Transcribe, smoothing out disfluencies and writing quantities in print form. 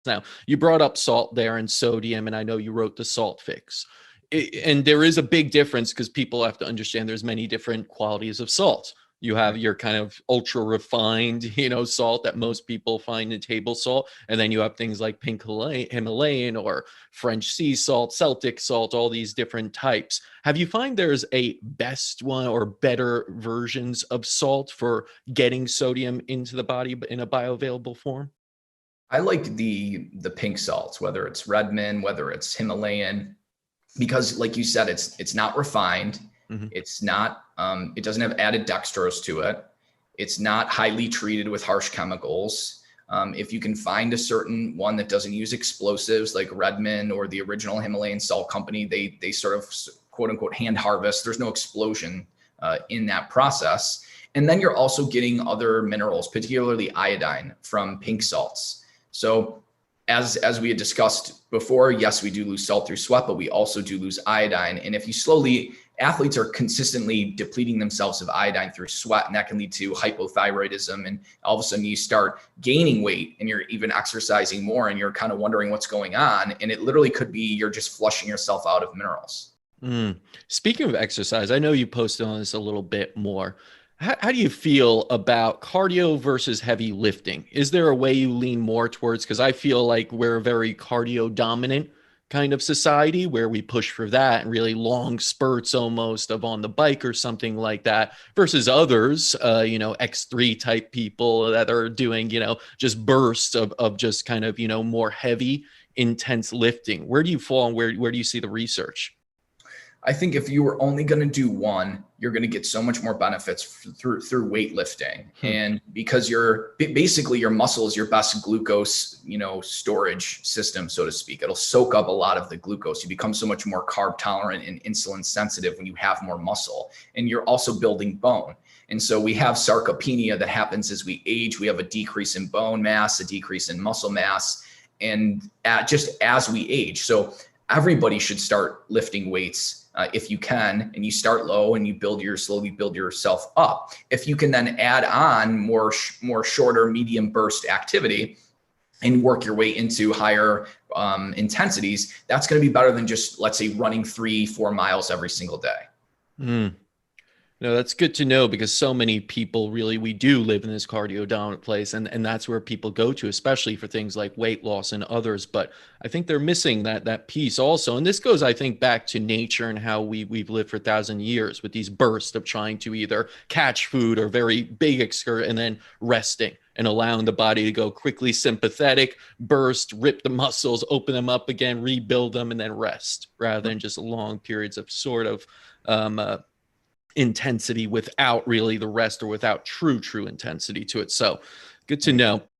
Now, you brought up salt there and sodium, and I know you wrote the salt fix. And there is a big difference because people have to understand there's many different qualities of salt. You have Right. your kind of ultra refined, salt that most people find in table salt. And then you have things like pink Himalayan or French sea salt, Celtic salt, all these different types. Have you find there's a best one or better versions of salt for getting sodium into the body in a bioavailable form? I like the pink salts, whether it's Redmond, whether it's Himalayan, because like you said, it's not refined. Mhm. It's not it doesn't have added dextrose to it. It's not highly treated with harsh chemicals. If you can find a certain one that doesn't use explosives like Redmond or the original Himalayan Salt Company, they sort of quote unquote hand harvest. There's no explosion in that process. And then you're also getting other minerals, particularly iodine from pink salts. So as we had discussed before, yes, we do lose salt through sweat, but we also do lose iodine. And if you slowly, athletes are consistently depleting themselves of iodine through sweat, and that can lead to hypothyroidism. And all of a sudden you start gaining weight and you're even exercising more and you're kind of wondering what's going on. And it literally could be you're just flushing yourself out of minerals. Mm. Speaking of exercise, I know you posted on this a little bit more. How do you feel about cardio versus heavy lifting? Is there a way you lean more towards? Because I feel like we're a very cardio dominant kind of society where we push for that and really long spurts almost of on the bike or something like that versus others, X3 type people that are doing, just bursts of just kind of, more heavy, intense lifting. Where do you fall and where do you see the research? I think if you were only going to do one, you're going to get so much more benefits through weightlifting. Hmm. And because you're basically your muscle is your best glucose, storage system, so to speak. It'll soak up a lot of the glucose. You become so much more carb tolerant and insulin sensitive when you have more muscle. And you're also building bone. And so we have sarcopenia that happens as we age. We have a decrease in bone mass, a decrease in muscle mass, and just as we age. So everybody should start lifting weights if you can, and you start low and you slowly build yourself up. If you can then add on more shorter, medium burst activity and work your way into higher intensities, that's going to be better than just, let's say, running 3-4 miles every single day. Mm. No, that's good to know because so many people really, we do live in this cardio dominant place, and that's where people go to, especially for things like weight loss and others. But I think they're missing that piece also. And this goes, I think, back to nature and how we've lived for 1,000 years with these bursts of trying to either catch food or very big excursion and then resting and allowing the body to go quickly sympathetic, burst, rip the muscles, open them up again, rebuild them, and then rest rather than just long periods of sort of intensity without really the rest or without true intensity to it. So good to Right. know.